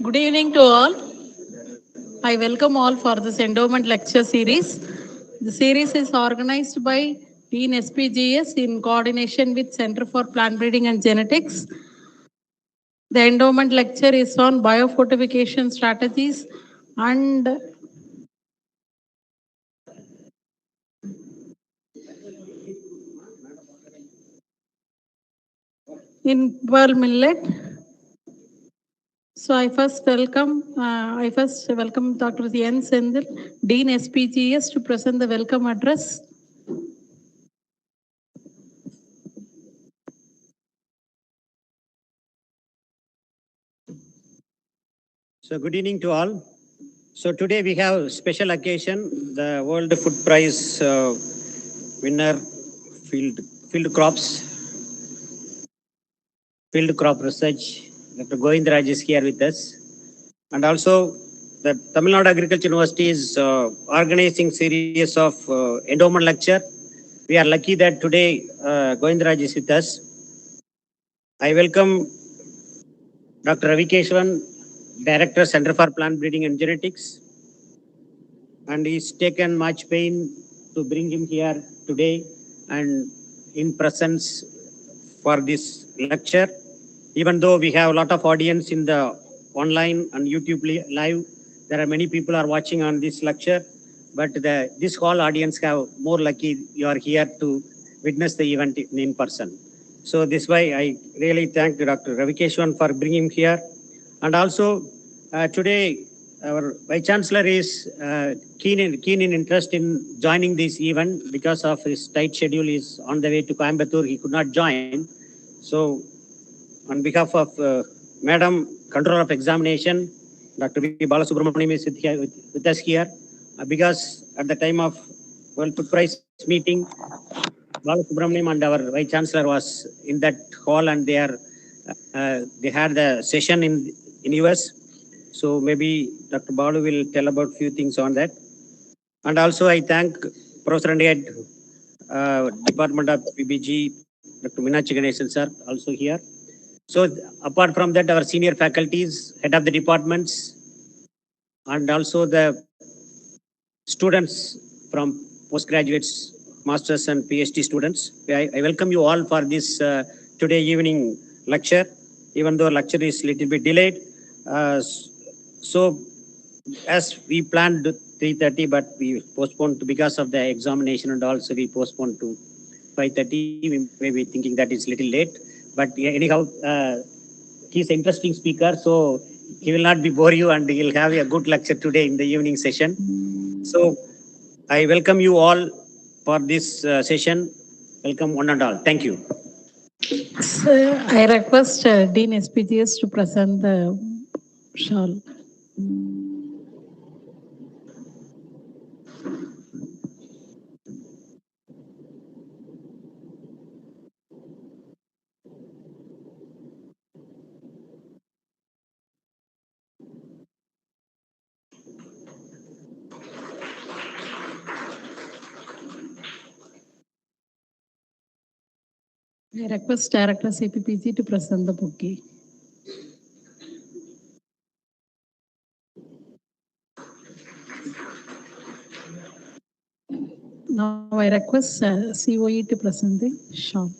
Good evening to all. I welcome all for this endowment lecture series. The series is organized by Dean SPGS in coordination with Center for Plant Breeding and Genetics. The endowment lecture is on biofortification strategies and in pearl millet. So I first welcome Dr. N. Sendil, Dean SPGS, to present the welcome address. So good evening to all. So today we have a special occasion, the World Food Prize winner, field crop research. Dr. Govindraj is here with us. And also the Tamil Nadu Agriculture University is organizing series of endowment lecture. We are lucky that today Govindraj is with us. I welcome Dr. Ravi Keshwan, Director, Center for Plant Breeding and Genetics. And he's taken much pain to bring him here today and in presence for this lecture. Even though we have a lot of audience in the online and YouTube live, there are many people are watching on this lecture, but this whole audience have more lucky you are here to witness the event in person. So this way I really thank Dr. Ravi Keshwan for bringing him here. And also today our Vice Chancellor is keen in interest in joining this event because of his tight schedule. Is on the way to Coimbatore. He could not join. So on behalf of Madam Controller of Examination, Dr. V. Balasubramaniam is with us here because at the time of World Food Prize meeting, Balasubramaniam and our Vice Chancellor was in that hall and they had the session in US. So maybe Dr. Balu will tell about few things on that. And also I thank Professor and Head, Department of PBG, Dr. Meenakshi Ganesan sir, also here. So apart from that, our senior faculties, head of the departments, and also the students from postgraduates, masters and PhD students. I welcome you all for this today evening lecture, even though lecture is little bit delayed. So as we planned 3:30, but we postponed because of the examination and also we postponed to 5:30. We may be thinking that it's little late, but anyhow, he's an interesting speaker, so he will not be bore you and he'll have a good lecture today in the evening session. So I welcome you all for this session. Welcome one and all. Thank you. So I request Dean SPGS to present the shawl. I request Director CPPG to present the bouquet. Now I request COE to present the shawl.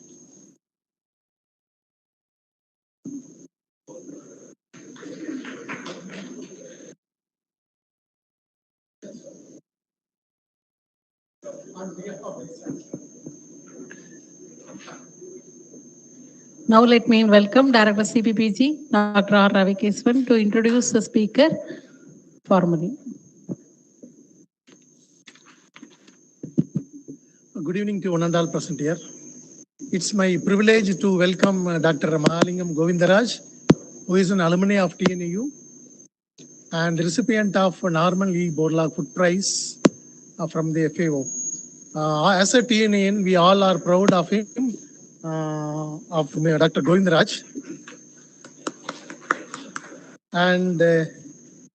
Now let me welcome Director CPPG, Dr. R. Ravi Keshwan, to introduce the speaker formally. Good evening to one and all present here. It's my privilege to welcome Dr. Mahalingam Govindaraj, who is an alumni of TNAU and the recipient of Norman E. Borlaug Food Prize from the FAO. As a TNAN, we all are proud of him, of Dr. Govindaraj. And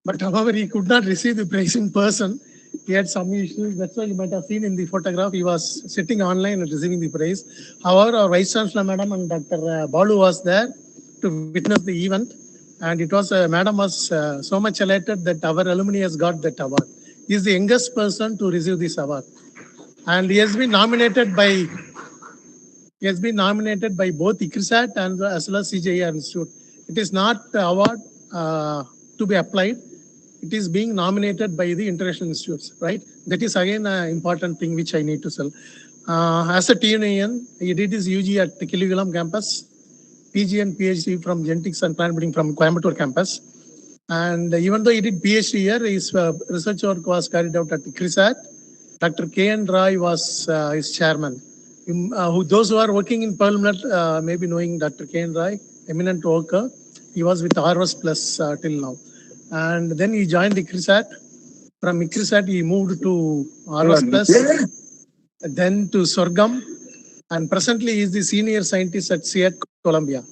but however, he could not receive the prize in person. He had some issues. That's why you might have seen in the photograph, he was sitting online and receiving the prize. However, our Vice Chancellor Madam and Dr. Balu was there. to witness the event. And it was, Madam was so much elated that our alumni has got that award. He is the youngest person to receive this award. And he has been nominated by both ICRISAT and as well as CJR Institute. It is not the award to be applied. It is being nominated by the international institutes, right? That is again an important thing which I need to tell. As a TNAU, he did his UG at the Kiligulam campus, PG and PhD from Genetics and Plant Breeding from Coimbatore campus. And even though he did PhD here, his research work was carried out at ICRISAT. Dr. K.N. Roy was his chairman. Those who are working in Parliament may be knowing Dr. K.N. Roy, eminent worker. He was with RS Plus till now. And then he joined ICRISAT. From ICRISAT, he moved to RS Plus, then to Sorghum, and presently he is the senior scientist at CEAT, Columbia.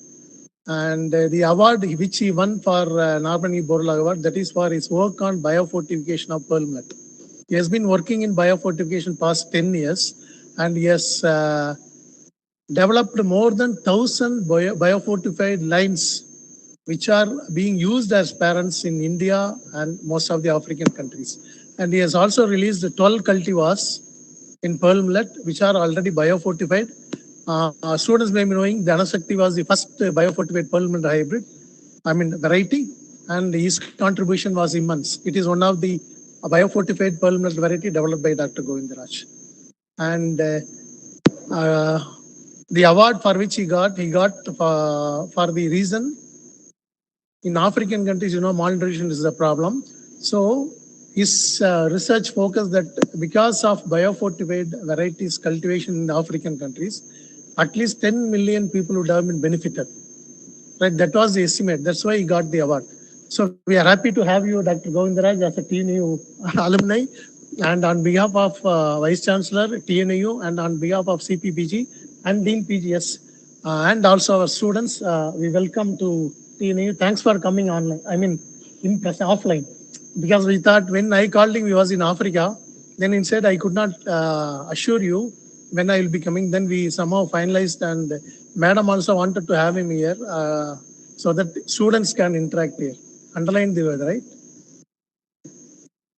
And the award which he won for Norman E. Borlaug Award, that is for his work on biofortification of pearl millet. He has been working in biofortification past 10 years, and he has developed more than 1,000 biofortified lines which are being used as parents in India and most of the African countries. And he has also released 12 cultivars in pearl millet, which are already biofortified. Students may be knowing the Anasakti was the first biofortified pearl millet hybrid, variety, and his contribution was immense. It is one of the biofortified pearl millet variety developed by Dr. Govindaraj. And the award for which he got for the reason in African countries, malnutrition is a problem. So his research focused that because of biofortified varieties cultivation in African countries, at least 10 million people would have been benefited. Right, that was the estimate. That's why he got the award. So we are happy to have you, Dr. Govindaraj, as a TNAU alumni, and on behalf of Vice Chancellor, TNAU, and on behalf of CPPG and Dean PGS, and also our students, we welcome to TNAU. Thanks for coming online. In person, offline, because we thought when I called him, he was in Africa. Then he said I could not assure you when I will be coming. Then we somehow finalized, and Madam also wanted to have him here so that students can interact here. Underline the word, right?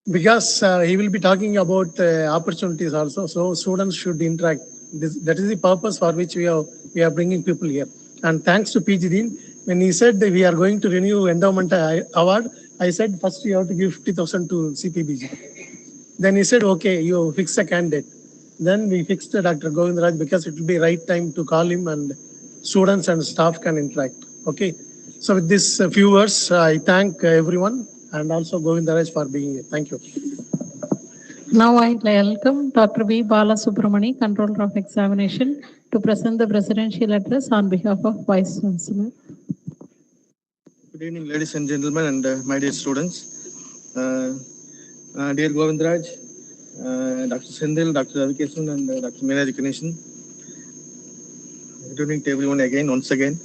Because he will be talking about opportunities also, so students should interact. That is the purpose for which we are bringing people here. And thanks to PG Dean, when he said that we are going to renew Endowment Award, I said first you have to give 50,000 to CPBG. Then he said, okay, you fix a candidate. Then we fixed Dr. Govindaraj because it will be right time to call him and students and staff can interact. Okay. So with this few words, I thank everyone and also Govindaraj for being here. Thank you. Now I welcome Dr. V. Bala Subramani, Controller of Examination, to present the presidential address on behalf of Vice Chancellor. Good evening, ladies and gentlemen, and my dear students. Dear Govindaraj, Dr. Sendil, Dr. Avikesan, and Dr. Meena Ganeshan. Good evening to everyone once again.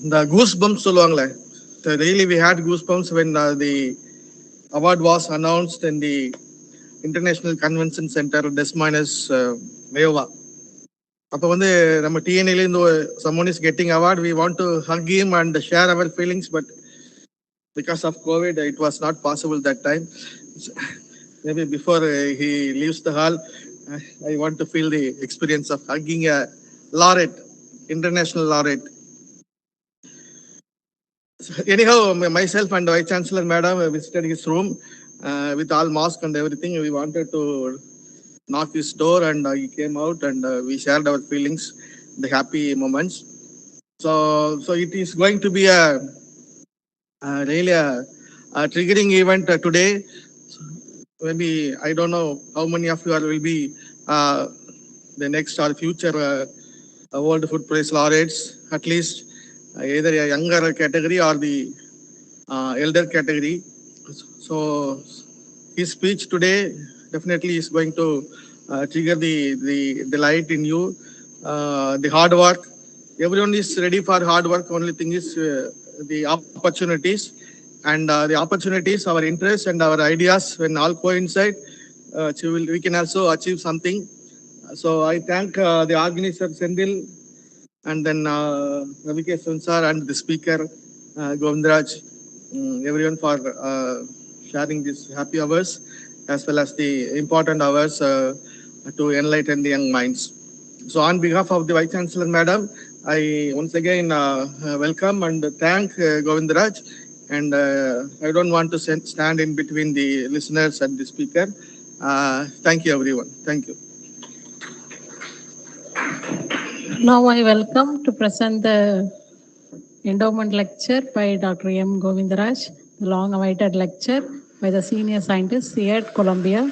The goosebumps so long. Really, we had goosebumps when the award was announced in the International Convention Center, Des Moines, Iowa. Someone is getting award, we want to hug him and share our feelings, but because of COVID, it was not possible that time. Maybe before he leaves the hall, I want to feel the experience of hugging a laureate, international laureate. Anyhow, myself and Vice Chancellor Madam visited his room with all mask and everything. We wanted to knock his door, and he came out, and we shared our feelings, the happy moments. So it is going to be really a triggering event today. Maybe I don't know how many of you will be the next or future World Food Prize laureates, at least either a younger category or the elder category. So his speech today definitely is going to trigger the light in you, the hard work. Everyone is ready for hard work. Only thing is the opportunities, and the opportunities, our interests and our ideas, when all coincide, we can also achieve something. So I thank the organizer Sendil and then Ravi sir and the speaker, Govindraj, everyone for sharing these happy hours as well as the important hours to enlighten the young minds. So on behalf of the Vice Chancellor, Madam, I once again welcome and thank Govindraj. And I don't want to stand in between the listeners and the speaker. Thank you, everyone. Thank you. Now I welcome to present the endowment lecture by Dr. M. Govindaraj, the long-awaited lecture by the senior scientist here at Columbia.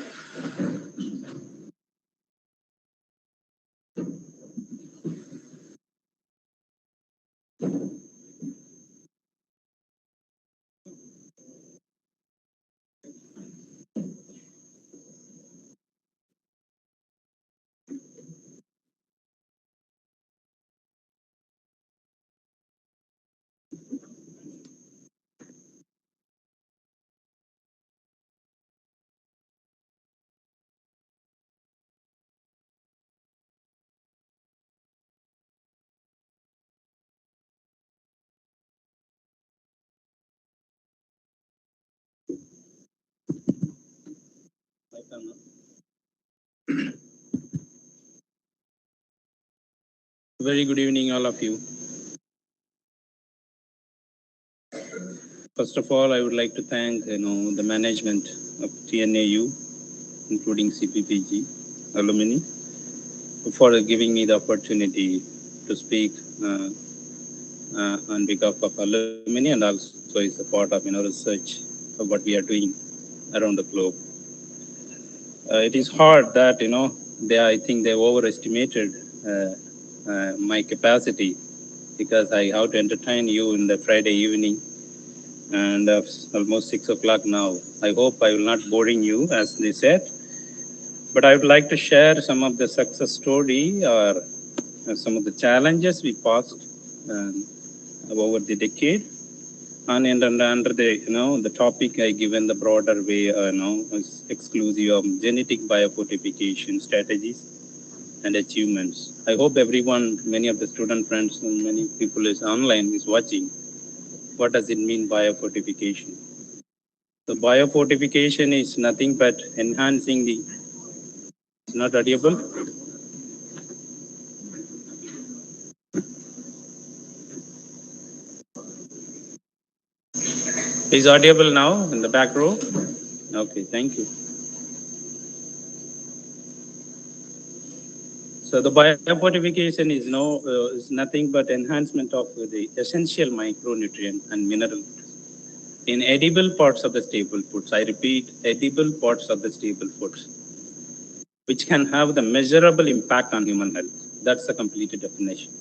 Very good evening, all of you. First of all, I would like to thank the management of TNAU, including CPPG alumni, for giving me the opportunity to speak on behalf of alumni and also is a part of research of what we are doing around the globe. It is hard that I think they overestimated my capacity because I have to entertain you in the Friday evening and almost 6 o'clock now. I hope I will not boring you as they said, but I would like to share some of the success story or some of the challenges we passed over the decade. And under the the topic I given the broader way, is exclusive of genetic biofortification strategies and achievements. I hope everyone, many of the student friends and many people is online is watching. What does it mean biofortification? So biofortification is nothing but enhancing the. It's not audible. Is audible now in the back row? Okay, thank you. So the biofortification is nothing but enhancement of the essential micronutrient and mineral in edible parts of the staple foods. I repeat, edible parts of the staple foods, which can have the measurable impact on human health. That's the complete definition.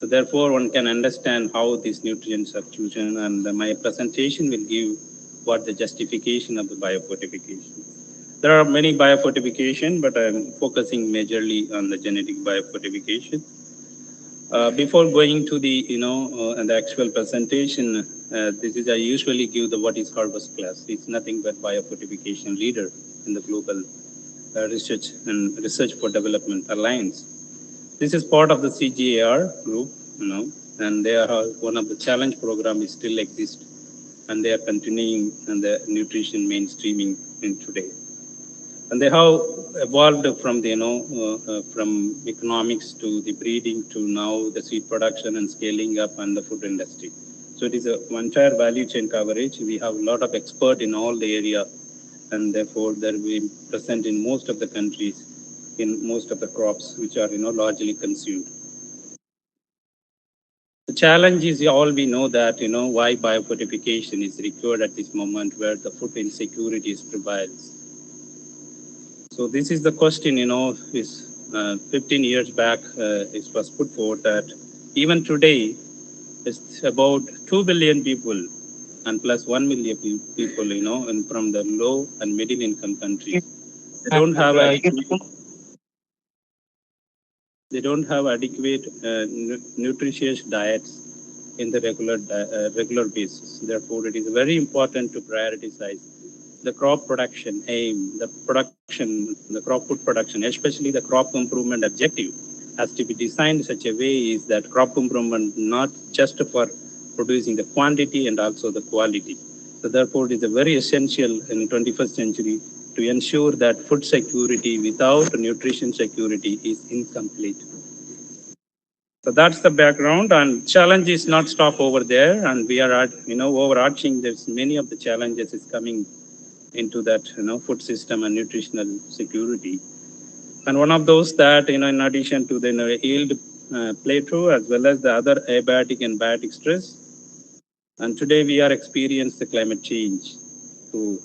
So therefore, one can understand how these nutrients are chosen, and my presentation will give what the justification of the biofortification. There are many biofortification, but I'm focusing majorly on the genetic biofortification. Before going to the the actual presentation, this is I usually give the what is harvest class. It's nothing but biofortification leader in the global research and research for development alliance. This is part of the CGAR group, and they are one of the challenge program is still exist, and they are continuing and the nutrition mainstreaming in today. And they have evolved from the from economics to the breeding to now the seed production and scaling up and the food industry. So it is a entire value chain coverage. We have a lot of expert in all the area, and therefore they're being present in most of the countries in most of the crops which are largely consumed. The challenge is all we know that why biofortification is required at this moment where the food insecurity prevails. So this is the question, is 15 years back, it was put forward that even today, it's about 2 billion people and plus 1 million people, and from the low and middle income countries. They don't have they don't have adequate nutritious diets in the regular basis. Therefore, it is very important to prioritize the crop production aim, the crop food production, especially the crop improvement objective, has to be designed in such a way is that crop improvement not just for producing the quantity and also the quality. So therefore, it is a very essential in 21st century to ensure that food security without nutrition security is incomplete. So that's the background, and challenge is not stop over there, and we are at, overarching. There's many of the challenges is coming into that food system and nutritional security. And one of those that, in addition to the yield plateau as well as the other abiotic and biotic stress, and today we are experiencing the climate change. So,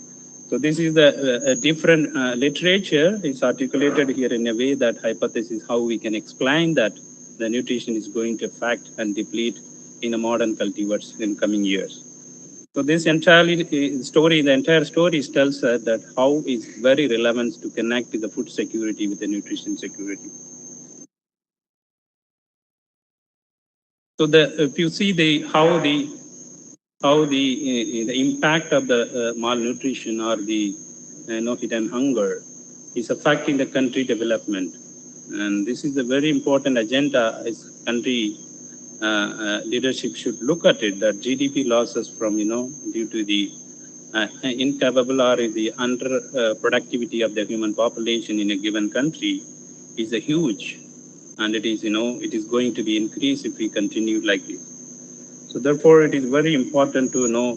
so this is the different literature is articulated here in a way that hypothesis how we can explain that the nutrition is going to affect and deplete in a modern cultivars in coming years. So this entirely story, the entire story tells us that how is very relevant to connect the food security with the nutrition security. So if you see the impact of the malnutrition or the hidden hunger is affecting the country development, and this is a very important agenda. As country leadership should look at it that GDP losses from due to the incapable or the under productivity of the human population in a given country is a huge, and it is going to be increased if we continue like this. So therefore, it is very important to know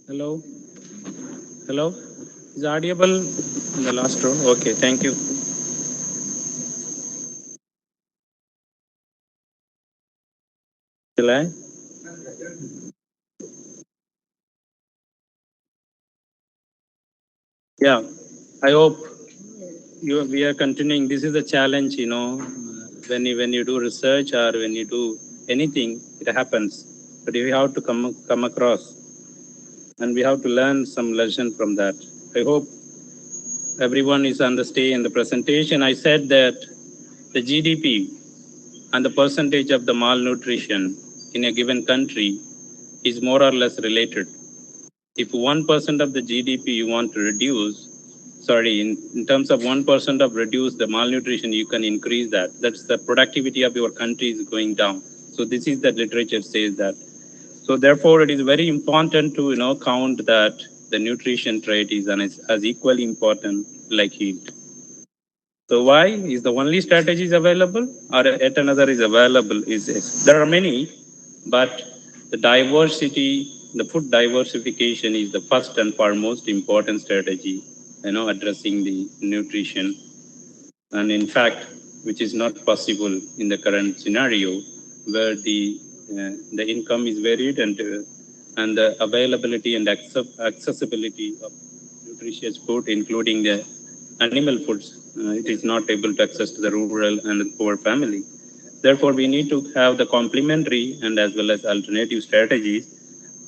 Hello? Hello? Is audible in the last row? Okay, thank you. Shall I? Yeah, I hope we are continuing. This is a challenge, when you do research or when you do anything, it happens. But we have to come across and we have to learn some lesson from that. I hope everyone is on the stay in the presentation. I said that the GDP and the percentage of the malnutrition in a given country is more or less related. If 1% of the GDP you want to reduce, in terms of 1% of reduce the malnutrition, you can increase that. That's the productivity of your country is going down. So this is the literature says that. So therefore, it is very important to count that the nutrition trait is as equally important like heat. So why is the only strategy is available or yet another is available? There are many, but the diversity, the food diversification is the first and foremost important strategy. Addressing the nutrition, and in fact, which is not possible in the current scenario, where the income is varied and the availability and accessibility of nutritious food, including the animal foods, it is not able to access to the rural and the poor family. Therefore, we need to have the complementary and as well as alternative strategies.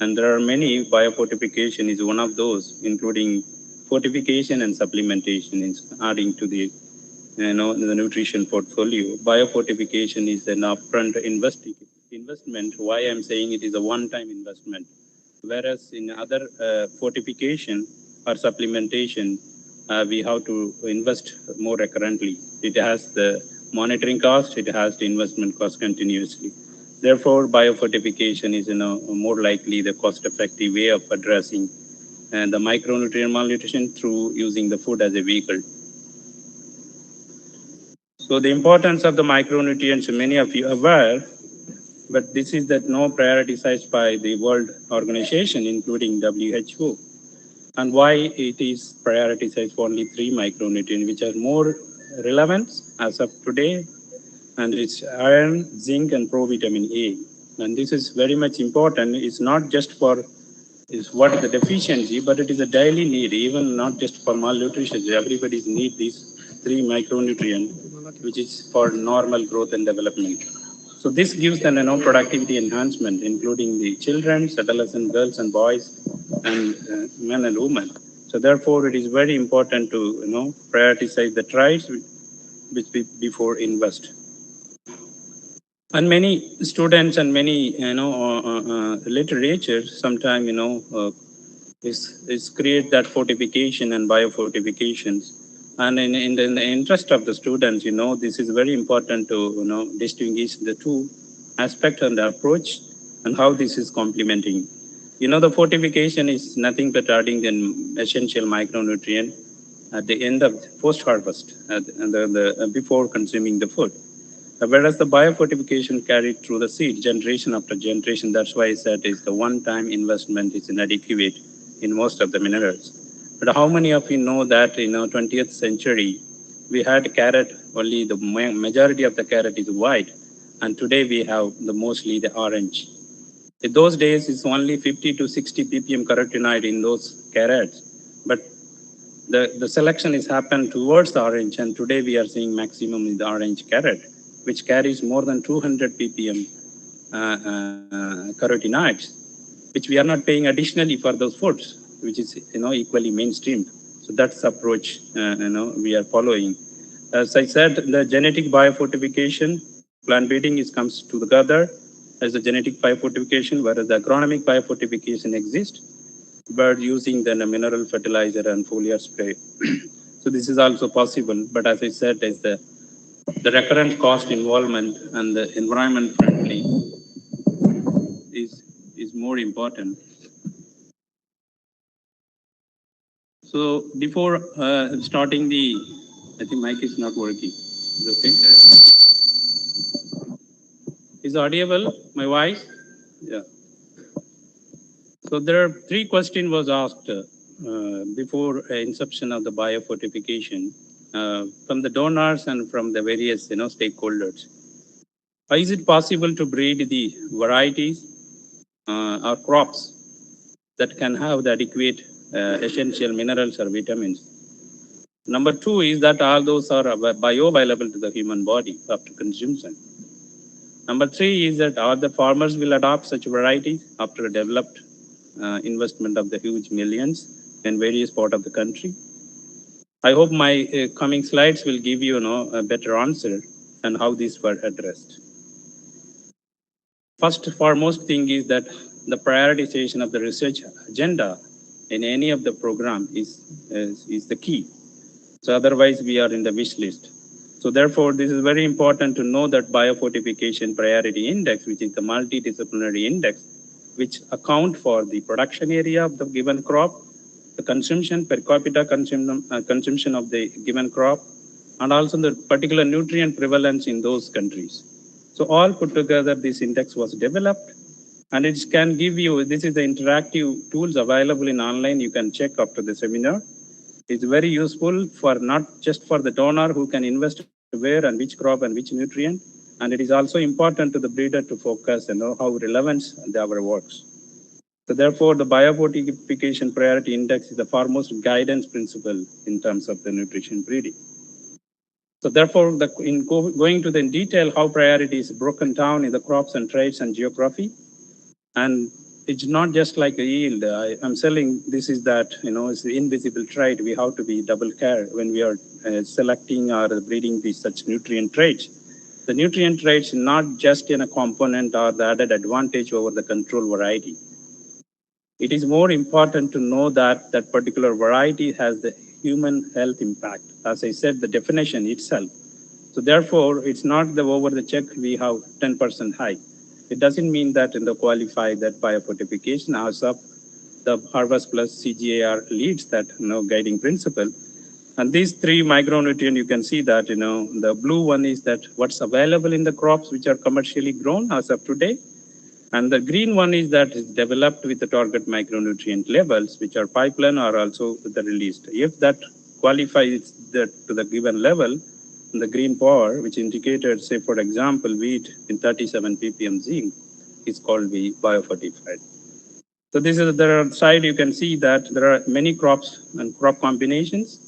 And there are many. Biofortification is one of those, including fortification and supplementation is adding to the the nutrition portfolio. Biofortification is an upfront investment. Why I'm saying it is a one-time investment, whereas in other fortification or supplementation, we have to invest more recurrently. It has the monitoring cost, it has the investment cost continuously. Therefore, biofortification is more likely the cost-effective way of addressing the micronutrient malnutrition through using the food as a vehicle. So the importance of the micronutrients, many of you are aware, but this is that no prioritized by the World Organization, including WHO. And why it is prioritized for only 3 micronutrients, which are more relevant as of today, and it's iron, zinc, and provitamin A. And this is very much important. It's not just for is what the deficiency, but it is a daily need, even not just for malnutrition. Everybody's need these 3 micronutrients, which is for normal growth and development. So this gives them productivity enhancement, including the children, adolescent girls and boys, and men and women. So therefore, it is very important to prioritize the traits which we before invest. And many students and many literature sometimes is create that fortification and biofortifications. And in the interest of the students, this is very important to distinguish the two aspects and the approach and how this is complementing. The fortification is nothing but adding an essential micronutrient at the end of post harvest and before consuming the food. Whereas the biofortification carried through the seed generation after generation, that's why I said is the one-time investment is inadequate in most of the minerals. But how many of you know that 20th century, we had carrot, only the majority of the carrot is white, and today we have mostly the orange. In those days, it's only 50 to 60 ppm carotenoid in those carrots, but the selection is happened towards the orange, and today we are seeing maximum in the orange carrot, which carries more than 200 ppm carotenoids, which we are not paying additionally for those foods, which is equally mainstream. So that's the approach we are following. As I said, the genetic biofortification, plant breeding comes together as the genetic biofortification, whereas the agronomic biofortification exists, but using the mineral fertilizer and foliar spray. So this is also possible, but as I said, is the recurrent cost involvement and the environment friendly is more important. So before starting I think mic is not working. Is Is audible, my voice? Yeah. So there are three questions was asked before inception of the biofortification from the donors and from the various stakeholders. Is it possible to breed the varieties or crops that can have the adequate essential minerals or vitamins? Number two is that all those are bioavailable to the human body after consumption. Number three is that all the farmers will adopt such varieties after a developed investment of the huge millions in various parts of the country. I hope my coming slides will give you, a better answer and how these were addressed. First foremost thing is that the prioritization of the research agenda in any of the program is the key. So otherwise we are in the wish list. So therefore, this is very important to know that biofortification priority index, which is the multidisciplinary index, which account for the production area of the given crop, the consumption per capita consumption of the given crop, and also the particular nutrient prevalence in those countries. So all put together, this index was developed, and it can give you, this is the interactive tools available in online, you can check after the seminar. It's very useful for not just for the donor who can invest where and which crop and which nutrient, and it is also important to the breeder to focus and know how relevant our works. So therefore, the biofortification priority index is the foremost guidance principle in terms of the nutrition breeding. So therefore, going to the detail how priority is broken down in the crops and traits and geography, and it's not just like a yield. I'm selling this is that, it's the invisible trait. We have to be double care when we are selecting or breeding these such nutrient traits. The nutrient traits not just in a component or the added advantage over the control variety. It is more important to know that that particular variety has the human health impact. As I said, the definition itself. So therefore, it's not the over the check we have 10% high. It doesn't mean that in the qualify that biofortification as of the harvest plus CGAR leads that guiding principle. And these three micronutrient, you can see that the blue one is that what's available in the crops which are commercially grown as of today. And the green one is that is developed with the target micronutrient levels, which are pipeline or also the released. If that qualifies that to the given level, the green bar, which indicated, say, for example, wheat in 37 ppm zinc, is called the biofortified. So this is the side, you can see that there are many crops and crop combinations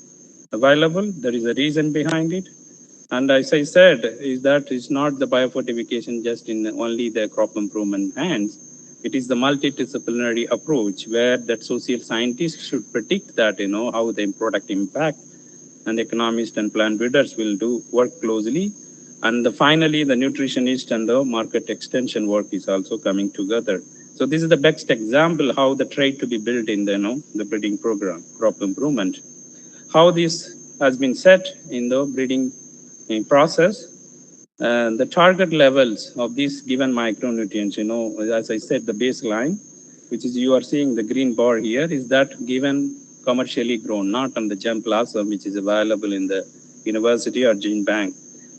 available. There is a reason behind it. And as I said, is that it's not the biofortification just in only the crop improvement hands. It is the multidisciplinary approach where that social scientists should predict that, how the product impact, and economists and plant breeders will work closely. And finally, the nutritionist and the market extension work is also coming together. So this is the best example how the trait to be built in the breeding program, crop improvement. How this has been set in the breeding process. The target levels of these given micronutrients, as I said, the baseline, which is you are seeing the green bar here, is that given commercially grown, not on the germplasm, which is available in the university or gene bank,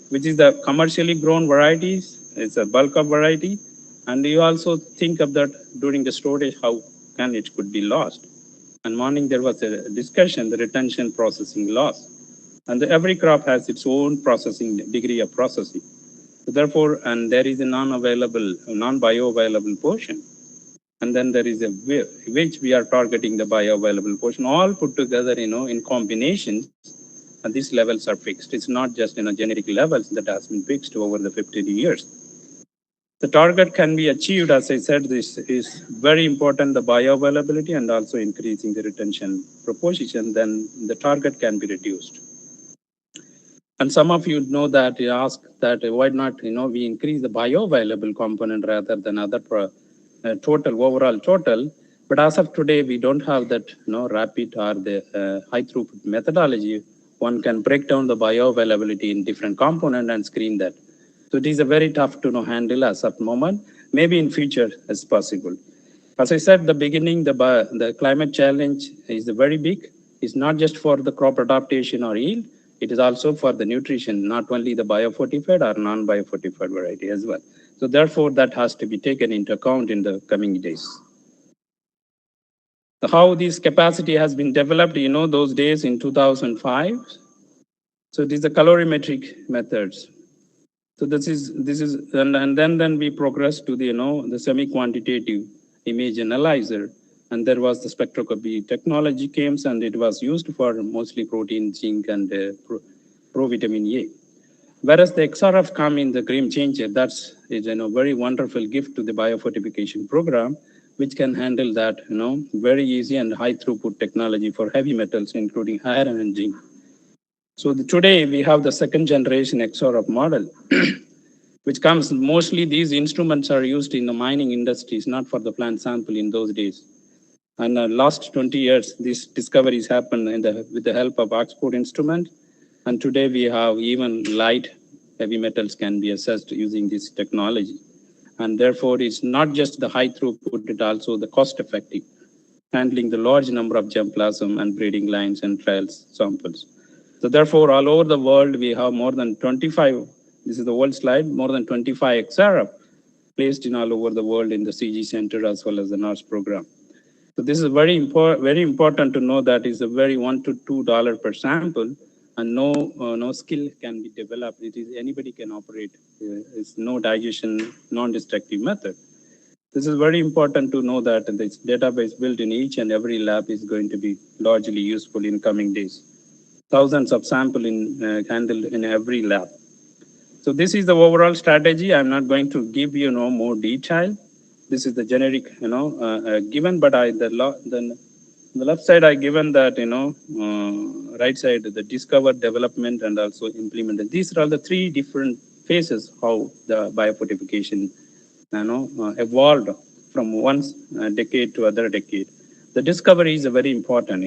which is the commercially grown varieties. It's a bulk of variety. And you also think of that during the storage, how can it could be lost. And morning there was a discussion, the retention processing loss. And every crop has its own processing degree of processing. So therefore, and there is a non-bioavailable portion. And then there is a which we are targeting the bioavailable portion, all put together, in combinations, and these levels are fixed. It's not just generic levels that has been fixed over the 15 years. The target can be achieved, as I said, this is very important, the bioavailability and also increasing the retention proportion, then the target can be reduced. And some of you know that you ask that why not, we increase the bioavailable component rather than other overall total. But as of today, we don't have that, rapid or the high throughput methodology. One can break down the bioavailability in different component and screen that. So it is a very tough to handle as of moment. Maybe in future as possible. As I said at the beginning, the climate challenge is very big. It's not just for the crop adaptation or yield. It is also for the nutrition, not only the biofortified or non-biofortified variety as well. So therefore, that has to be taken into account in the coming days. So how this capacity has been developed, those days in 2005. So these are colorimetric methods. So this is, and then we progress to the semi-quantitative image analyzer, and there was the spectroscopy technology came, and it was used for mostly protein, zinc, and provitamin A. Whereas the XRF come in the game changer, that's is very wonderful gift to the biofortification program, which can handle that very easy and high throughput technology for heavy metals, including iron and zinc. So today we have the second generation XRF model, which comes mostly these instruments are used in the mining industries, not for the plant sample in those days. And last 20 years, these discoveries happened with the help of Oxford instrument. And today we have even light heavy metals can be assessed using this technology. And therefore, it's not just the high throughput, it also the cost effective, handling the large number of germplasm and breeding lines and trials samples. So therefore, all over the world, we have more than 25, this is the world slide, more than 25 XRF placed in all over the world in the CG Center as well as the NARS program. So this is very important to know that it's a very $1 to $2 per sample, and no skill can be developed. It is anybody can operate. It's no digestion, non-destructive method. This is very important to know that this database built in each and every lab is going to be largely useful in coming days. Thousands of sample handled in every lab. So this is the overall strategy. I'm not going to give you more detail. This is the generic given, but the left side I given that right side the discover, development, and also implement. These are all the three different phases how the biofortification evolved from one decade to other decade. The discovery is a very important,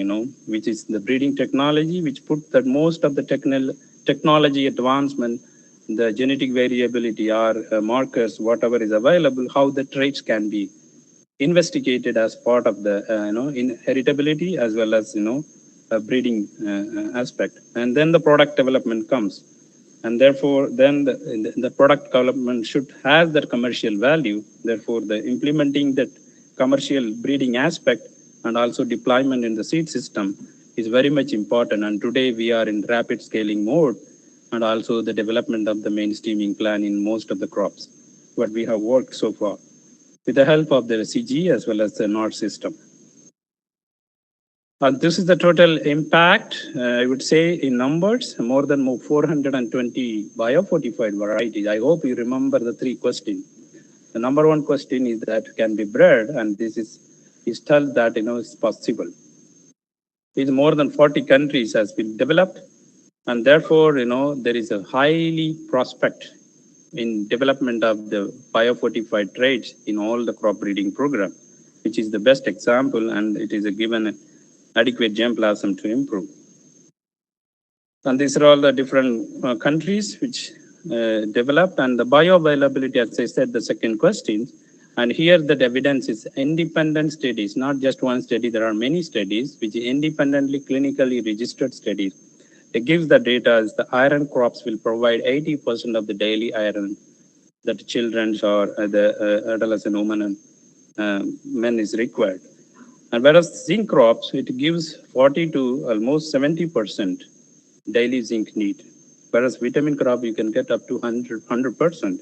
which is the breeding technology, which put that most of the technology advancement, the genetic variability or markers, whatever is available, how the traits can be investigated as part of the inheritability as well as breeding aspect, and then the product development comes, and therefore then the product development should have that commercial value. Therefore, the implementing that commercial breeding aspect and also deployment in the seed system is very much important. And today we are in rapid scaling mode, and also the development of the mainstreaming plan in most of the crops, what we have worked so far with the help of the CG as well as the NOR system. This is the total impact, I would say in numbers, more than 420 biofortified varieties. I hope you remember the three questions. The number one question is that can be bred, and this is told that it's possible. In more than 40 countries has been developed, and therefore there is a highly prospect in development of the biofortified traits in all the crop breeding program, which is the best example, and it is a given adequate germplasm to improve. And these are all the different countries which developed, and the bioavailability, as I said, the second question. And here the evidence is independent studies, not just one study. There are many studies which independently clinically registered studies. It gives the data as the iron crops will provide 80% of the daily iron that children or the adolescent women and men is required. And whereas zinc crops, it gives 40 to almost 70% daily zinc need. Whereas vitamin crop, you can get up to 100%.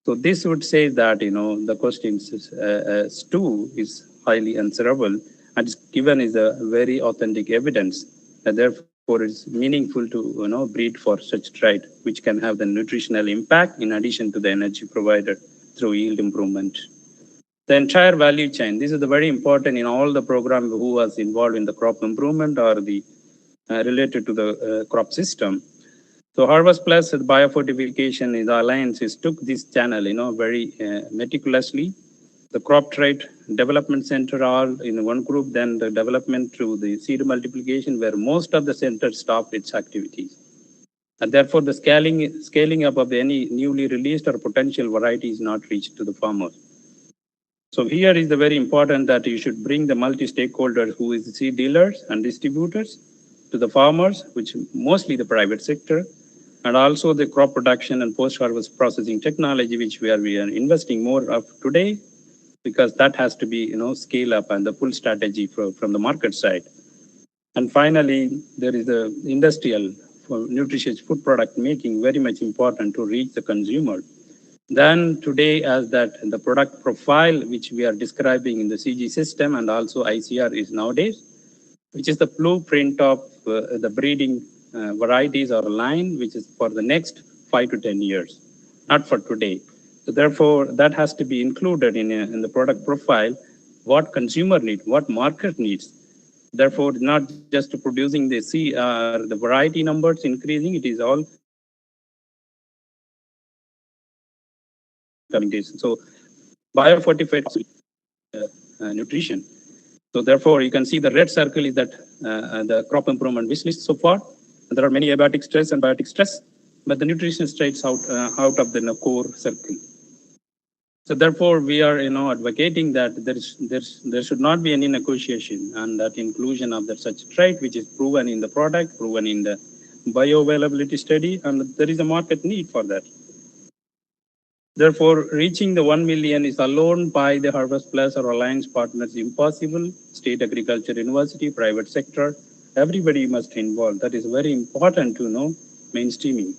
So this would say that, the question is, 2 is highly answerable, and it's given is a very authentic evidence. And therefore, it's meaningful to, breed for such trait, which can have the nutritional impact in addition to the energy provided through yield improvement. The entire value chain, this is the very important in all the program who was involved in the crop improvement or the related to the crop system. So Harvest Plus biofortification is alliances took this channel, very meticulously. The crop trait development center all in one group, then the development through the seed multiplication, where most of the centers stopped its activities. And therefore, the scaling up of any newly released or potential variety is not reached to the farmers. So here is the very important that you should bring the multi-stakeholders who is the seed dealers and distributors to the farmers, which mostly the private sector, and also the crop production and post-harvest processing technology, which we are investing more of today, because that has to be, scale up and the full strategy from the market side. And finally, there is the industrial for nutritious food product making, very much important to reach the consumer. Then today, as that the product profile, which we are describing in the CG system and also ICR is nowadays, which is the blueprint of the breeding varieties or line, which is for the next 5 to 10 years, not for today. So therefore, that has to be included in the product profile, what consumer needs, what market needs. Therefore, not just producing the the variety numbers increasing, it is all coming days. So biofortified nutrition. So therefore, you can see the red circle is that the crop improvement wish list so far. And there are many abiotic stress and biotic stress, but the nutrition stays out of the core circle. So therefore, we are advocating that there should not be any negotiation and that inclusion of that such trait, which is proven in the product, proven in the bioavailability study, and there is a market need for that. Therefore, reaching the 1 million is alone by the Harvest Plus or Alliance partners impossible. State agriculture university, private sector, everybody must involve. That is very important to know mainstreaming.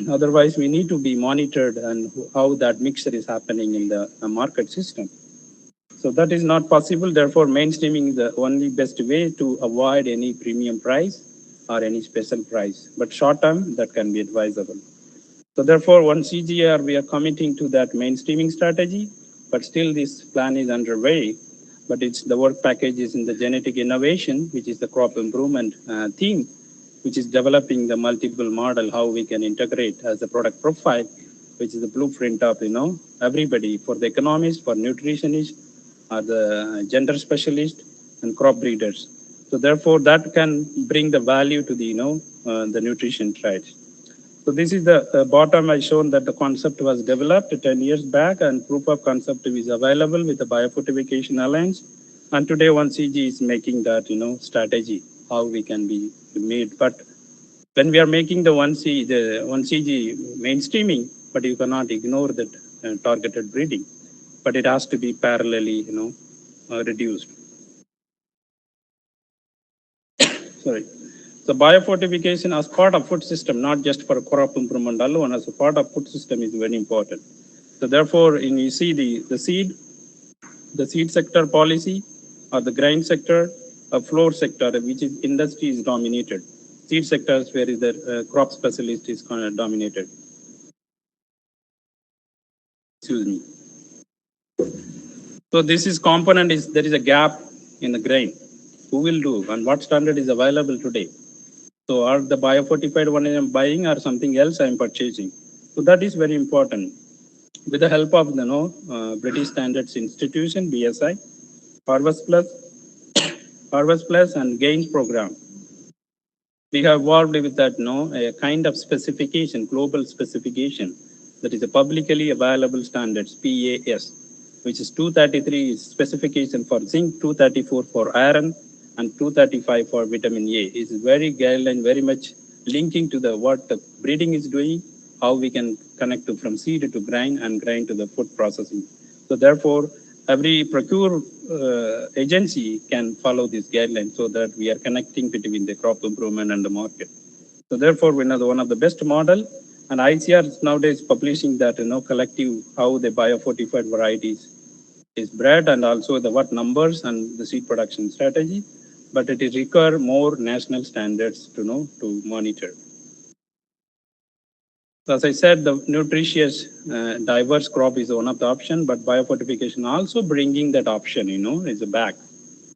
Otherwise, we need to be monitored and how that mixture is happening in the market system. So that is not possible. Therefore, mainstreaming is the only best way to avoid any premium price or any special price. But short term, that can be advisable. So therefore, one CGR, we are committing to that mainstreaming strategy, but still this plan is underway. But it's the work package is in the genetic innovation, which is the crop improvement theme, which is developing the multiple model, how we can integrate as a product profile, which is the blueprint of, everybody, for the economist, for nutritionist, or the gender specialist, and crop breeders. So therefore, that can bring the value to the, the nutrition traits. So this is the bottom I shown that the concept was developed 10 years back and proof of concept is available with the Biofortification Alliance. And today 1CG is making that, strategy, how we can be made. But when we are making the 1CG mainstreaming, but you cannot ignore that targeted breeding, but it has to be parallelly, reduced. Sorry. So biofortification as part of food system, not just for crop improvement alone, as a part of food system is very important. So therefore, you see the seed sector policy or the grain sector, a floor sector, which is industry is dominated. Seed sectors where is the crop specialist is kind of dominated. Excuse me. So this is component is there is a gap in the grain. Who will do and what standard is available today? So are the biofortified one I am buying or something else I am purchasing? So that is very important. With the help of the British Standards Institution, BSI, Harvest Plus and Gains program, we have worked with that a kind of specification, global specification, that is a publicly available standards, PAS, which is 233 specification for zinc, 234 for iron, and 235 for vitamin A. Is very guideline, very much linking to the what the breeding is doing, how we can connect to from seed to grain and grain to the food processing. So therefore, every procure agency can follow this guideline so that we are connecting between the crop improvement and the market. So therefore, we know one of the best model, and ICR is nowadays publishing that collective how the biofortified varieties is bred and also the what numbers and the seed production strategy, but it is require more national standards to monitor. So as I said, the nutritious, diverse crop is one of the option, but biofortification also bringing that option, is a back.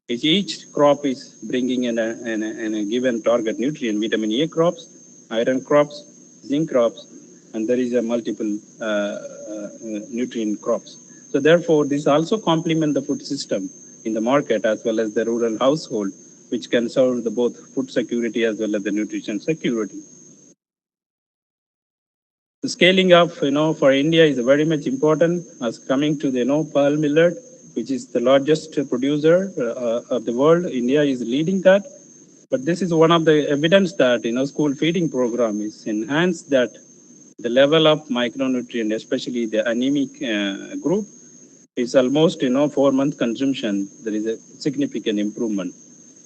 Each crop is bringing in a given target nutrient, vitamin A crops, iron crops, zinc crops, and there is a multiple nutrient crops. So therefore, this also complement the food system in the market as well as the rural household, which can serve the both food security as well as the nutrition security. The scaling up, for India is very much important as coming to the, pearl millet, which is the largest producer of the world. India is leading that. But this is one of the evidence that school feeding program is enhanced that the level of micronutrient, especially the anemic group, is almost 4 month consumption. There is a significant improvement.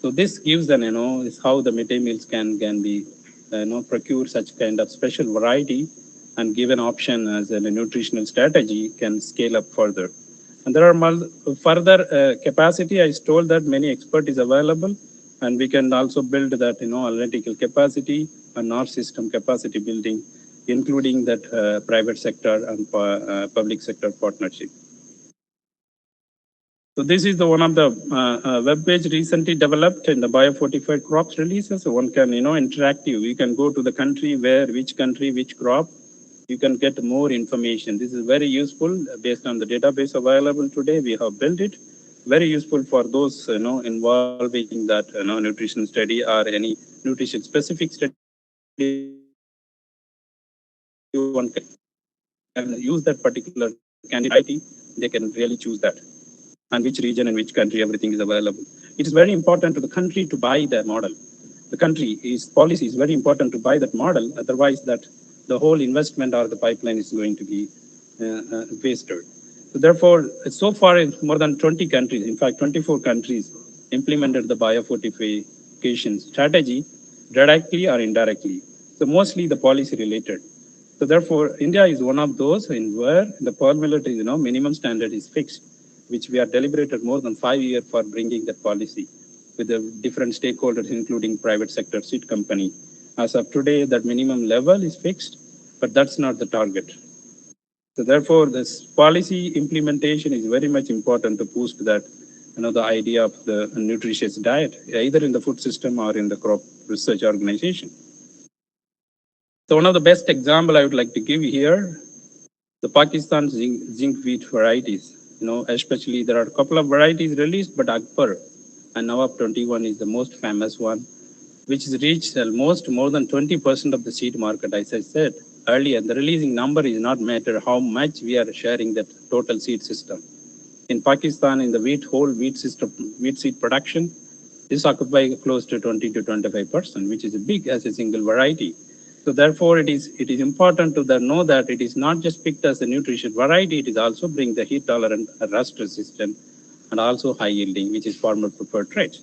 So this gives an is how the midday meals can be procure such kind of special variety and give an option as a nutritional strategy can scale up further. And there are further capacity. I told that many expert is available, and we can also build that analytical capacity and our system capacity building, including that private sector and public sector partnership. So this is the one of the web page recently developed in the biofortified crops releases. So one can interactive. You can go to the country where which country which crop. You can get more information. This is very useful based on the database available today. We have built it. Very useful for those involving that nutrition study or any nutrition specific study. One can use that particular candidate variety. They can really choose that, and which region and which country everything is available. It is very important to the country to buy the model. The country is policy is very important to buy that model. Otherwise, that the whole investment or the pipeline is going to be wasted. So therefore, so far, more than 20 countries, in fact, 24 countries implemented the biofortification strategy directly or indirectly. So mostly the policy related. So therefore, India is one of those in where the pearl millet is, minimum standard is fixed, which we are deliberated more than 5 years for bringing that policy with the different stakeholders, including private sector seed company. As of today, that minimum level is fixed, but that's not the target. So therefore, this policy implementation is very much important to boost that, the idea of the nutritious diet, either in the food system or in the crop research organization. So one of the best example I would like to give here, the Pakistan zinc wheat varieties. Especially there are a couple of varieties released, but Akbar and Nawab 21 is the most famous one, which is reached almost more than 20% of the seed market. As I said earlier, the releasing number is not matter how much we are sharing that total seed system. In Pakistan, in the whole wheat system, wheat seed production, this occupies close to 20 to 25%, which is big as a single variety. So therefore, it is important to know that it is not just picked as a nutrition variety, it is also bring the heat tolerant, rust resistant, and also high yielding, which is farmer preferred trait.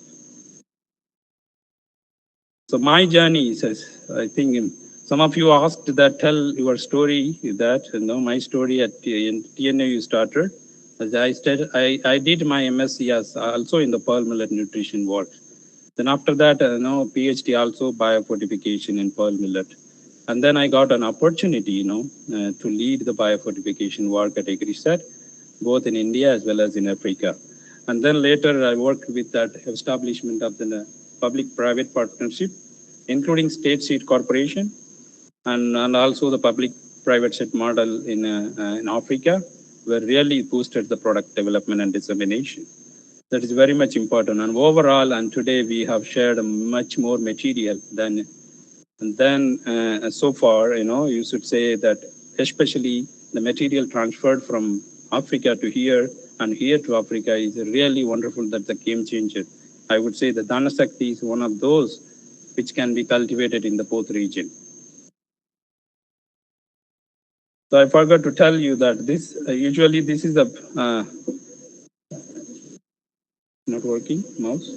So my journey is, I think some of you asked that tell your story that, my story at TNAU started. As I said, I did my MSc as also in the pearl millet nutrition work. Then after that, PhD also biofortification in pearl millet. And then I got an opportunity, to lead the biofortification work at AgriSet, both in India as well as in Africa. And then later I worked with that establishment of the public-private partnership, including state seed corporation, and also the public-private seed model in Africa, where really boosted the product development and dissemination. That is very much important. And overall, and today we have shared much more material than. And then so far, you should say that especially the material transferred from Africa to here and here to Africa is really wonderful. That's a game changer. I would say the Dhanasakti is one of those which can be cultivated in the both region. So I forgot to tell you that this usually this is a not working mouse.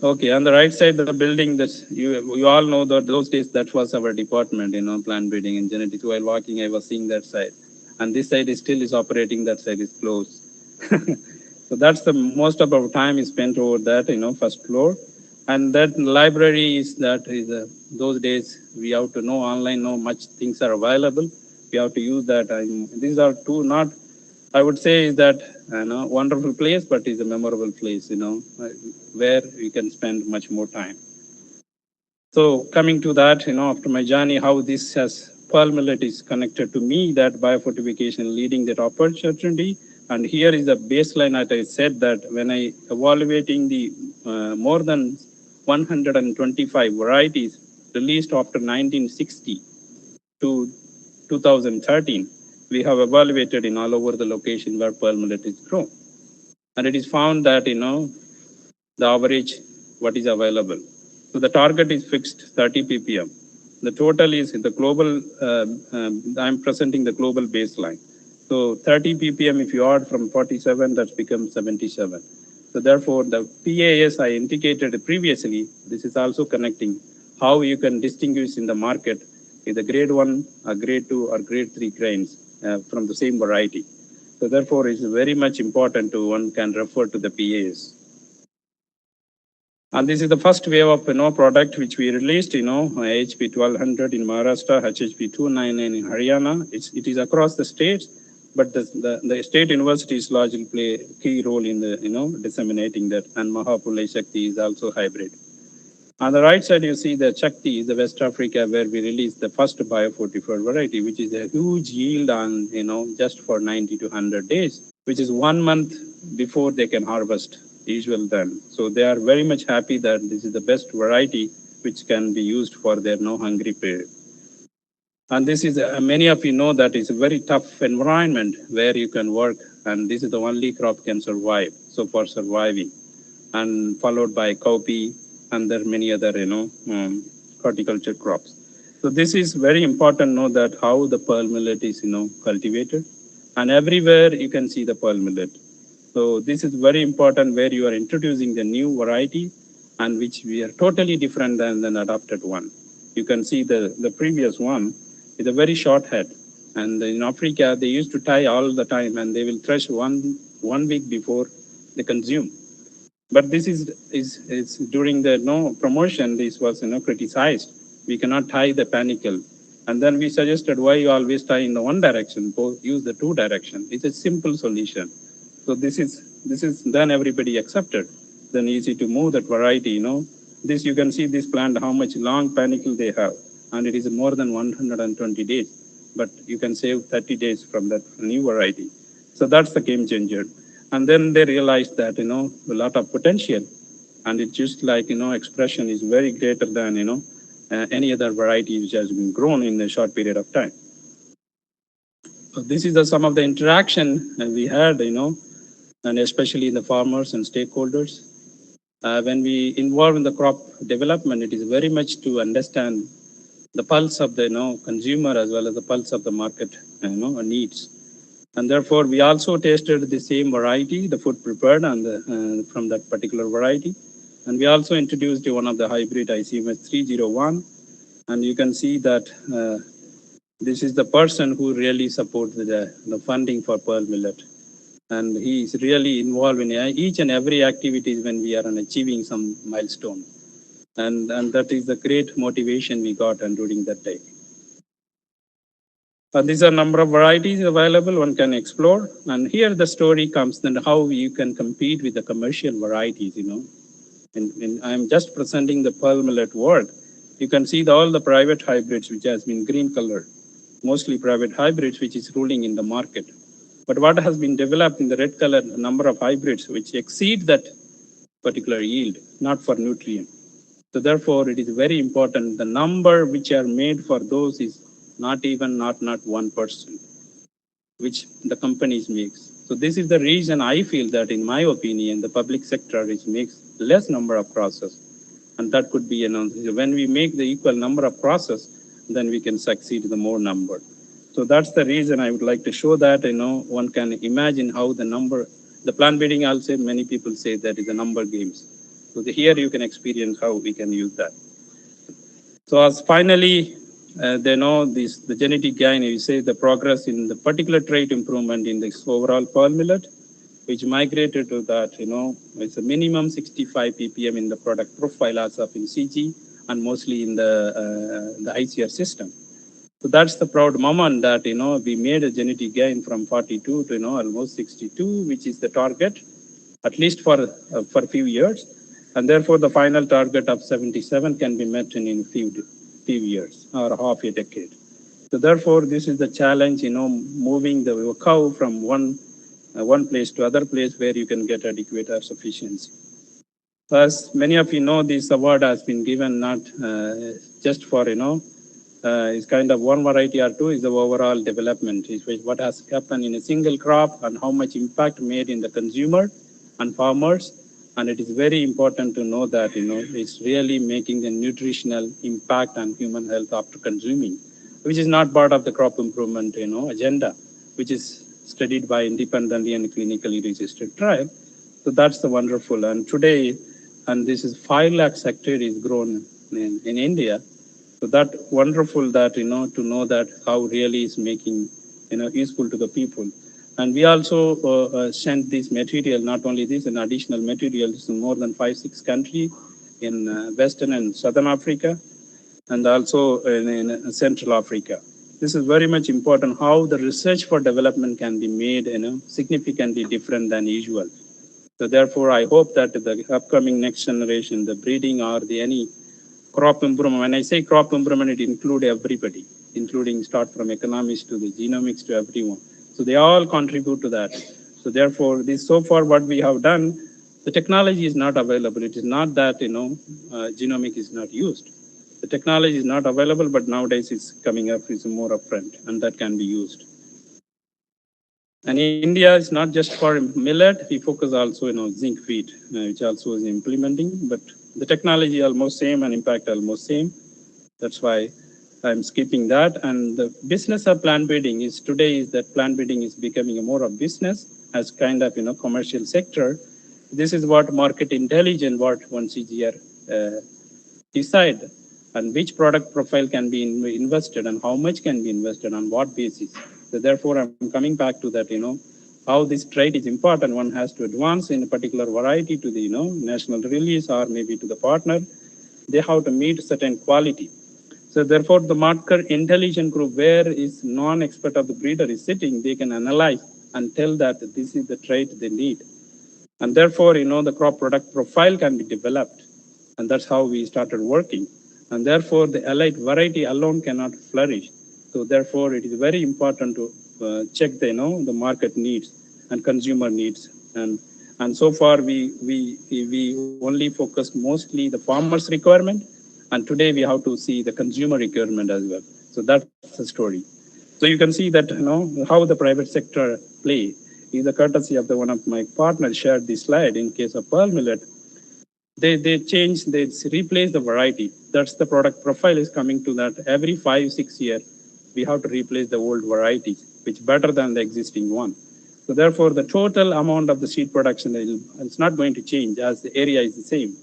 Okay, on the right side of the building, that you all know that those days that was our department, plant breeding and genetics. While walking, I was seeing that side, and this side is still is operating. That side is closed. So that's the most of our time is spent over that, first floor, and that library is those days we have to know online, know much things are available. We have to use that. These are two not. I would say is that wonderful place, but is a memorable place, where we can spend much more time. So coming to that, after my journey, how this has pearl millet is connected to me, that biofortification leading that opportunity. And here is the baseline that I said that when I evaluating the more than 125 varieties released after 1960 to 2013, we have evaluated in all over the location where pearl millet is grown. And it is found that, the average, what is available. So the target is fixed 30 ppm. The total is the global, I'm presenting the global baseline. So 30 ppm, if you add from 47, that becomes 77. So therefore, the PAS I indicated previously, this is also connecting how you can distinguish in the market with a grade 1, a grade 2, or grade 3 grains from the same variety. So therefore, it's very much important to one can refer to the PAS. And this is the first wave of product which we released, HP 1200 in Maharashtra, HHP 299 in Haryana. It is across the states, but the state universities largely play a key role in the disseminating that. And Mahapulai Shakti is also hybrid. On the right side, you see the Shakti is the West Africa where we released the first biofortified variety, which is a huge yield on just for 90 to 100 days, which is 1 month before they can harvest usual then. So they are very much happy that this is the best variety which can be used for their no hungry period. And this is, many of you know that it's a very tough environment where you can work, and this is the only crop can survive. So for surviving, and followed by cowpea, and there are many other, horticulture crops. So this is very important, know that how the pearl millet is, cultivated, and everywhere you can see the pearl millet. So this is very important where you are introducing the new variety and which we are totally different than the adopted one. You can see the previous one with a very short head. And in Africa, they used to tie all the time and they will thresh one week before they consume. But this is during the promotion, this was criticized. We cannot tie the panicle. And then we suggested why you always tie in the one direction, both use the two direction. It's a simple solution. So this is then everybody accepted. Then easy to move that variety, This you can see this plant, how much long panicle they have. And it is more than 120 days. But you can save 30 days from that new variety. So that's the game changer. And then they realized that, a lot of potential. And it's just like, expression is very greater than, any other variety which has been grown in a short period of time. So this is some of the interaction we had, and especially in the farmers and stakeholders. When we involve in the crop development, it is very much to understand the pulse of the consumer as well as the pulse of the market needs. And therefore, we also tasted the same variety, the food prepared and from that particular variety. And we also introduced one of the hybrid ICMS 301. And you can see that this is the person who really supports the funding for pearl millet. And he is really involved in each and every activities when we are achieving some milestone. And that is the great motivation we got during that day. These are number of varieties available one can explore. And here the story comes then how you can compete with the commercial varieties, And I'm just presenting the pearl millet world. You can see all the private hybrids, which has been green color, mostly private hybrids, which is ruling in the market. But what has been developed in the red color, number of hybrids, which exceed that particular yield, not for nutrient. So therefore, it is very important. The number which are made for those is not 1%, which the companies makes. So this is the reason I feel that, in my opinion, the public sector makes less number of process, and that could be when we make the equal number of process, then we can succeed the more number. So that's the reason I would like to show that one can imagine how the plant breeding also many people say that is a number games. So here you can experience how we can use that. So as finally, they know the genetic gain, you say the progress in the particular trait improvement in this overall pearl millet, which migrated to that, it's a minimum 65 ppm in the product profile as of in CG and mostly in the ICR system. So that's the proud moment that, we made a genetic gain from 42 to, almost 62, which is the target, at least for a few years. And therefore, the final target of 77 can be met in a few years or half a decade. So therefore, this is the challenge, moving the cow from one place to other place where you can get adequate or sufficiency. As many of you know, this award has been given not just for, it's kind of one variety or two, is the overall development, is what has happened in a single crop and how much impact made in the consumer and farmers And it is very important to know that, it's really making a nutritional impact on human health after consuming, which is not part of the crop improvement, agenda, which is studied by independently and clinically registered trial. So that's the wonderful. And today, and this is 5 lakh hectare is grown in India. So that wonderful that, to know that how really is making, useful to the people. And we also sent this material, not only this, and additional materials in more than 5, 6 countries in Western and Southern Africa, and also in Central Africa. This is very much important how the research for development can be made, significantly different than usual. So therefore, I hope that the upcoming next generation, the breeding or the any crop improvement, when I say crop improvement, it includes everybody, including start from economics to the genomics to everyone. So they all contribute to that. So therefore, this so far what we have done, the technology is not available. It is not that, genomic is not used. The technology is not available, but nowadays it's coming up, it's more upfront, and that can be used. And India is not just for millet, we focus also, zinc wheat, which also is implementing, but the technology almost same and impact almost same. That's why I'm skipping that. And the business of plant breeding is today is that plant breeding is becoming a more of business as kind of, commercial sector. This is what market intelligence, what one CGR decide, and which product profile can be invested and how much can be invested on what basis. So therefore, I'm coming back to that, how this trade is important. One has to advance in a particular variety to the, national release or maybe to the partner. They have to meet certain quality. So therefore, the market intelligence group, where is non-expert of the breeder is sitting, they can analyze and tell that this is the trait they need. And therefore, the crop product profile can be developed. And that's how we started working. And therefore, the allied variety alone cannot flourish. So therefore, it is very important to check the, the market needs and consumer needs. And so far, we only focused mostly the farmers' requirement. And today, we have to see the consumer requirement as well. So that's the story. So you can see that, how the private sector play is the courtesy of the one of my partners shared this slide in case of pearl millet. They change, they replace the variety. That's the product profile is coming to that every 5, 6 years, we have to replace the old varieties, which better than the existing one. So therefore, the total amount of the seed production is not going to change as the area is the same.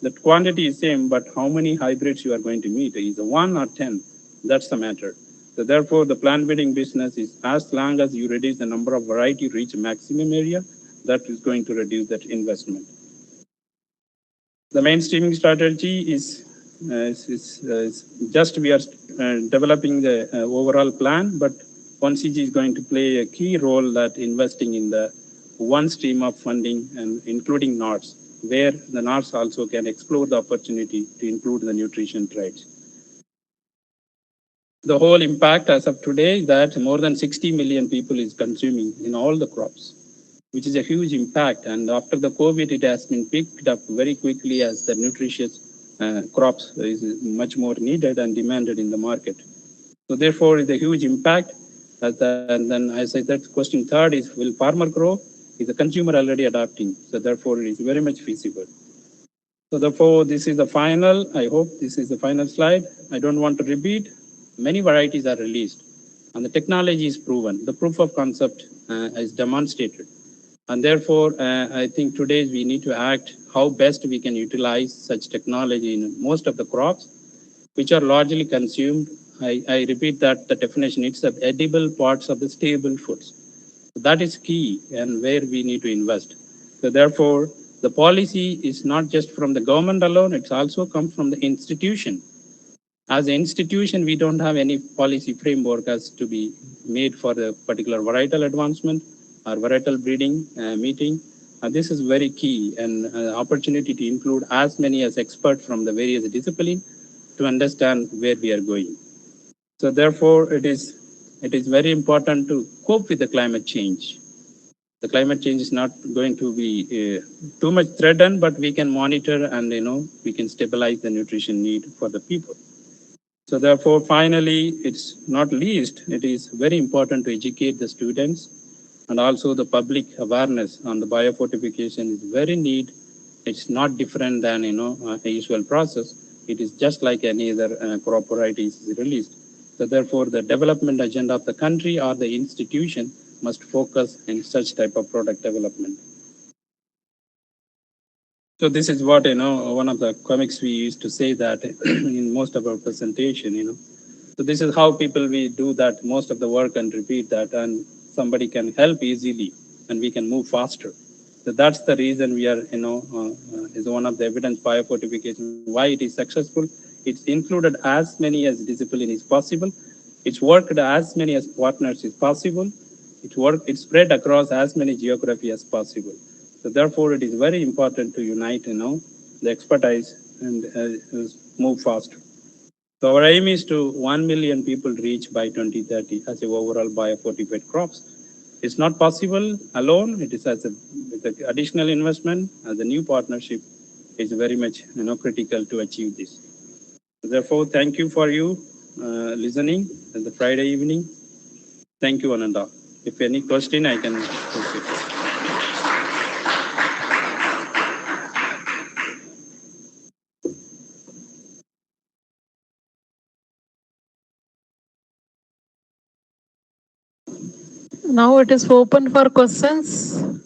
The quantity is same, but how many hybrids you are going to meet is 1 or 10. That's the matter. So therefore, the plant breeding business is as long as you reduce the number of variety, reach maximum area, that is going to reduce that investment. The mainstreaming strategy is just we are developing the overall plan, but 1CG is going to play a key role that investing in the one stream of funding and including NOTS, where the NOTS also can explore the opportunity to include the nutrition traits. The whole impact as of today is that more than 60 million people is consuming in all the crops, which is a huge impact. And after the COVID, it has been picked up very quickly as the nutritious crops is much more needed and demanded in the market. So therefore, it's a huge impact. And then I say that question third is, will farmer grow? Is the consumer already adapting? So therefore, it is very much feasible. So therefore, this is the final, I hope this is the final slide. I don't want to repeat. Many varieties are released and the technology is proven. The proof of concept is demonstrated. And therefore, I think today we need to act how best we can utilize such technology in most of the crops, which are largely consumed. I repeat that the definition, it's the edible parts of the stable foods. So that is key and where we need to invest. So therefore, the policy is not just from the government alone, it's also comes from the institution. As an institution, we don't have any policy framework as to be made for the particular varietal advancement or varietal breeding meeting. This is very key and opportunity to include as many as experts from the various disciplines to understand where we are going. So therefore, it is very important to cope with the climate change. The climate change is not going to be too much threatened, but we can monitor and we can stabilize the nutrition need for the people. So therefore, finally, it's not least, it is very important to educate the students and also the public awareness on the biofortification is very need It's not different than, a usual process. It is just like any other crop variety is released. So therefore, the development agenda of the country or the institution must focus in such type of product development. So this is what, one of the comics we used to say that in most of our presentation. So this is how people we do that most of the work and repeat that, and somebody can help easily and we can move faster. So that's the reason we are, is one of the evidence biofortification, why it is successful. It's included as many as discipline is possible. It's worked as many as partners is possible. It spread across as many geography as possible. So therefore, it is very important to unite, the expertise and move faster. So our aim is to 1 million people reach by 2030 as a overall biofortified crops. It's not possible alone. It is with the additional investment as a new partnership is very much critical to achieve this. Therefore, thank you for you listening at the Friday evening. Thank you, Ananda. If any question, I can proceed. Now it is open for questions.